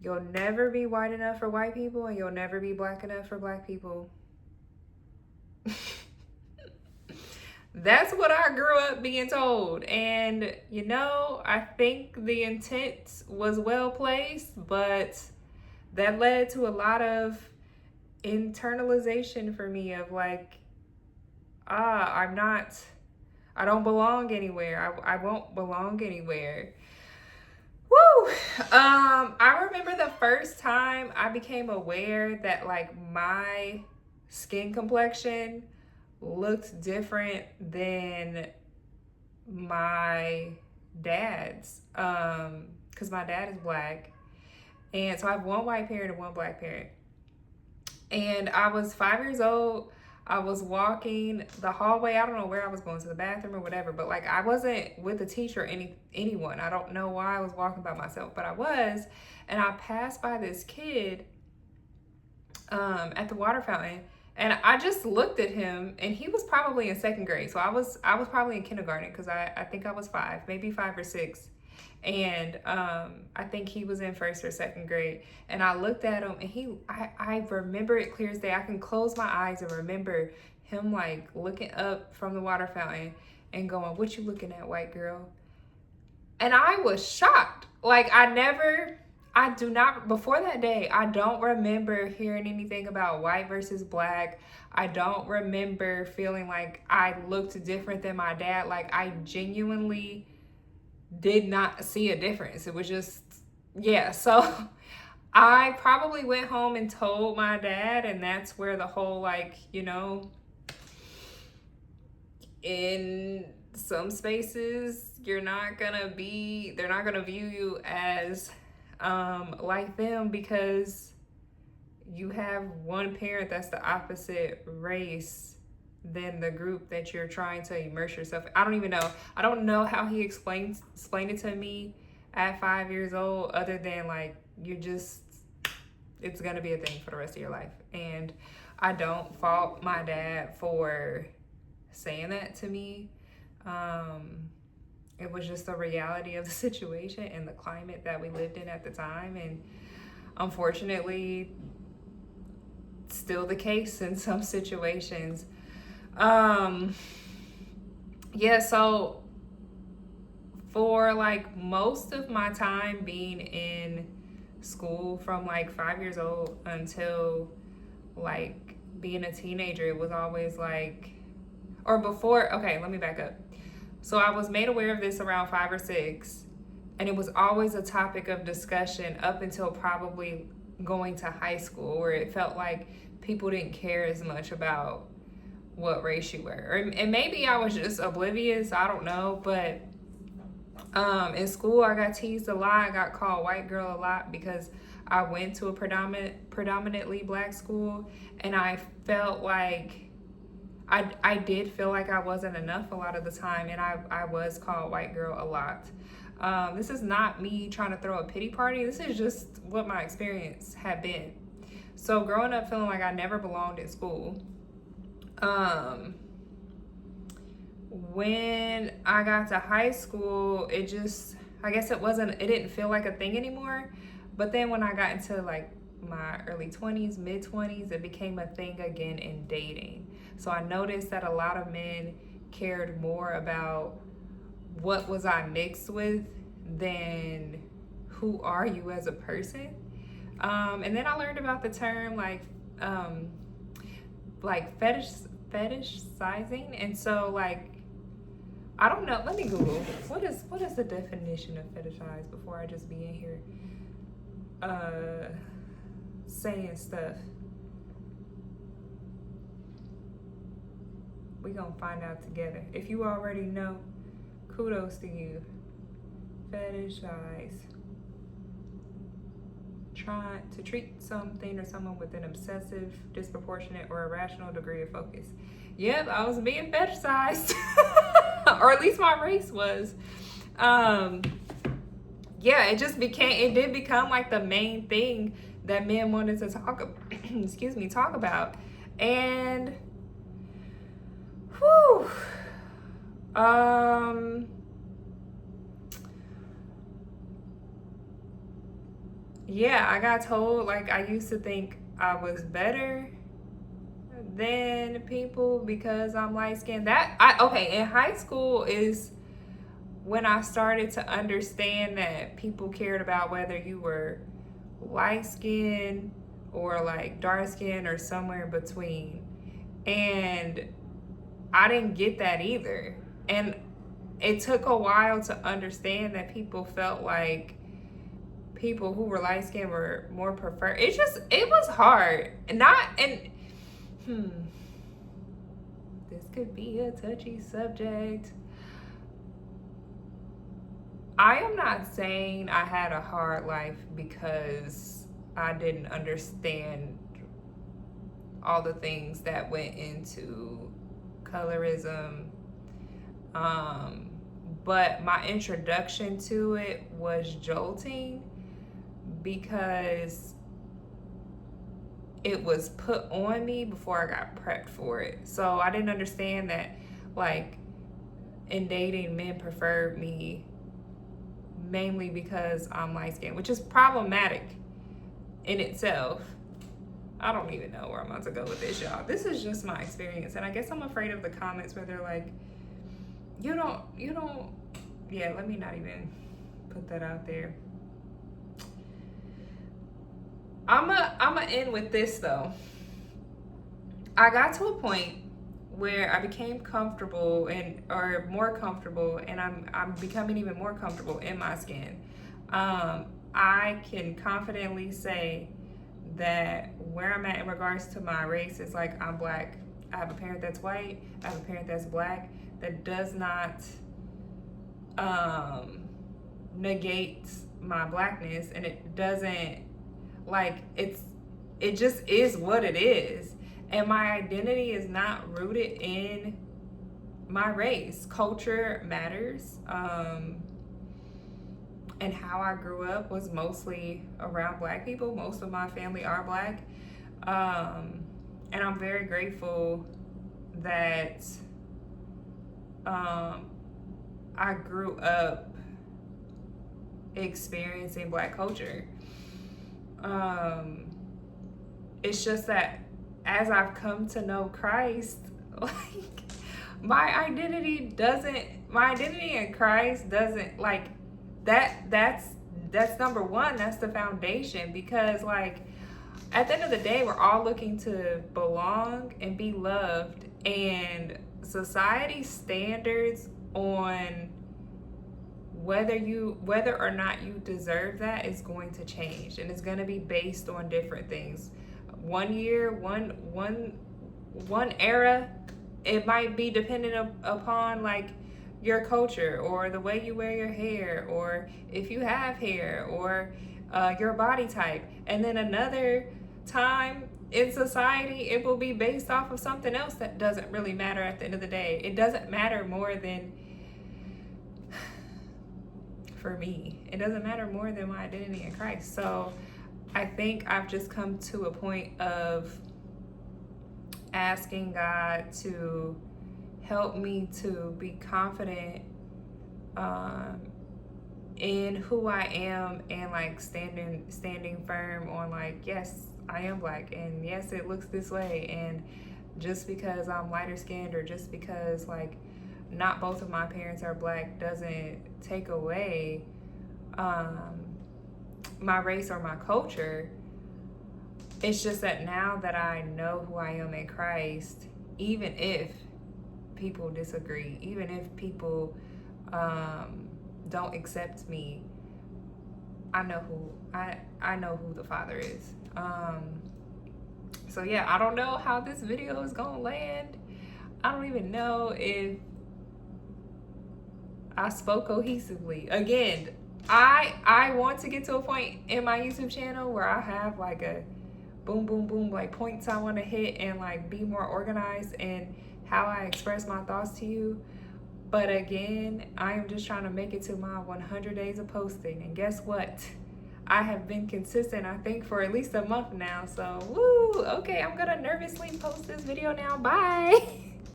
You'll never be white enough for white people, and you'll never be black enough for black people. That's what I grew up being told. And, I think the intent was well placed, but that led to a lot of internalization for me of like, I don't belong anywhere. I won't belong anywhere. Woo! I remember the first time I became aware that like my skin complexion looked different than my dad's. Because my dad is black. And so I have one white parent and one black parent. And I was 5 years old. I was walking the hallway. I don't know where I was going, to the bathroom or whatever, but like I wasn't with a teacher or anyone. I don't know why I was walking by myself, but I was. And I passed by this kid at the water fountain, and I just looked at him, and he was probably in second grade. So I was probably in kindergarten, because I think I was 5, maybe 5 or 6. And I think he was in first or second grade. And I looked at him, and I remember it clear as day. I can close my eyes and remember him like looking up from the water fountain and going, "What you looking at, white girl?" And I was shocked. Like I do not, before that day, I don't remember hearing anything about white versus black. I don't remember feeling like I looked different than my dad. Like I genuinely did not see a difference. It was just, yeah. So I probably went home and told my dad, and that's where the whole like, in some spaces they're not gonna view you as like them, because you have one parent that's the opposite race than the group that you're trying to immerse yourself in. I don't know how he explained it to me at 5 years old, other than like it's gonna be a thing for the rest of your life. And I don't fault my dad for saying that to me. It was just the reality of the situation and the climate that we lived in at the time, and unfortunately still the case in some situations. Yeah, so for like most of my time being in school, from like 5 years old until like being a teenager, it was always like, or before, okay, let me back up. So I was made aware of this around 5 or 6, and it was always a topic of discussion up until probably going to high school, where it felt like people didn't care as much about what race you were. And maybe I was just oblivious, I don't know. But in school I got teased a lot. I got called white girl a lot because I went to a predominantly black school, and I felt like I did feel like I wasn't enough a lot of the time, and I was called white girl a lot. This is not me trying to throw a pity party. This is just what my experience had been. So growing up feeling like I never belonged in school, when I got to high school, it didn't feel like a thing anymore. But then when I got into like my early 20s, mid 20s, it became a thing again in dating. So I noticed that a lot of men cared more about what was I mixed with than who are you as a person. And then I learned about the term like fetishizing. And so like, I don't know, let me Google what is the definition of fetishize before I just be in here saying stuff. We gonna find out together. If you already know, kudos to you. Fetishize: trying to treat something or someone with an obsessive, disproportionate, or irrational degree of focus. Yep, I was being fetishized. Or at least my race was. Yeah, it did become like the main thing that men wanted to talk about. And whew, yeah, I got told, like, I used to think I was better than people because I'm light skinned. Okay, in high school is when I started to understand that people cared about whether you were light skinned or like dark skinned or somewhere in between. And I didn't get that either. And it took a while to understand that people felt like people who were light skinned were more preferred. It was hard. This could be a touchy subject. I am not saying I had a hard life because I didn't understand all the things that went into colorism. But my introduction to it was jolting because it was put on me before I got prepped for it. So I didn't understand that, like, in dating, men preferred me mainly because I'm light skinned, which is problematic in itself. I don't even know where I'm about to go with this, y'all. This is just my experience, and I guess I'm afraid of the comments where they're like, you don't, yeah, let me not even put that out there. I'ma end with this though. I got to a point where I became comfortable or more comfortable, and I'm becoming even more comfortable in my skin. I can confidently say that where I'm at in regards to my race is like, I'm black. I have a parent that's white. I have a parent that's black. That does not negate my blackness, and it doesn't, like, it just is what it is. And my identity is not rooted in my race. Culture matters. And how I grew up was mostly around black people. Most of my family are black. And I'm very grateful that I grew up experiencing black culture. It's just that as I've come to know Christ, like, my identity in Christ doesn't, like, that's number one. That's the foundation, because, like, at the end of the day, we're all looking to belong and be loved, and society's standards on whether or not you deserve that is going to change, and it's going to be based on different things. One year, one era, it might be dependent upon, like, your culture or the way you wear your hair, or if you have hair, or your body type. And then another time in society, it will be based off of something else that doesn't really matter at the end of the day. It doesn't matter more than, for me, it doesn't matter more than my identity in Christ. So I think I've just come to a point of asking God to help me to be confident in who I am, and, like, standing firm on, like, yes, I am black, and yes, it looks this way, and just because I'm lighter skinned, or just because, like, not both of my parents are black, doesn't take away my race or my culture. It's just that now that I know who I am in Christ, even if people disagree, even if people don't accept me, I know who the Father is. So yeah, I don't know how this video is gonna land. I don't even know if I spoke cohesively. Again, I want to get to a point in my YouTube channel where I have, like, a boom, boom, boom, like, points I want to hit, and, like, be more organized in how I express my thoughts to you. But again, I am just trying to make it to my 100 days of posting. And guess what? I have been consistent, I think, for at least a month now. So, woo! Okay, I'm gonna nervously post this video now. Bye!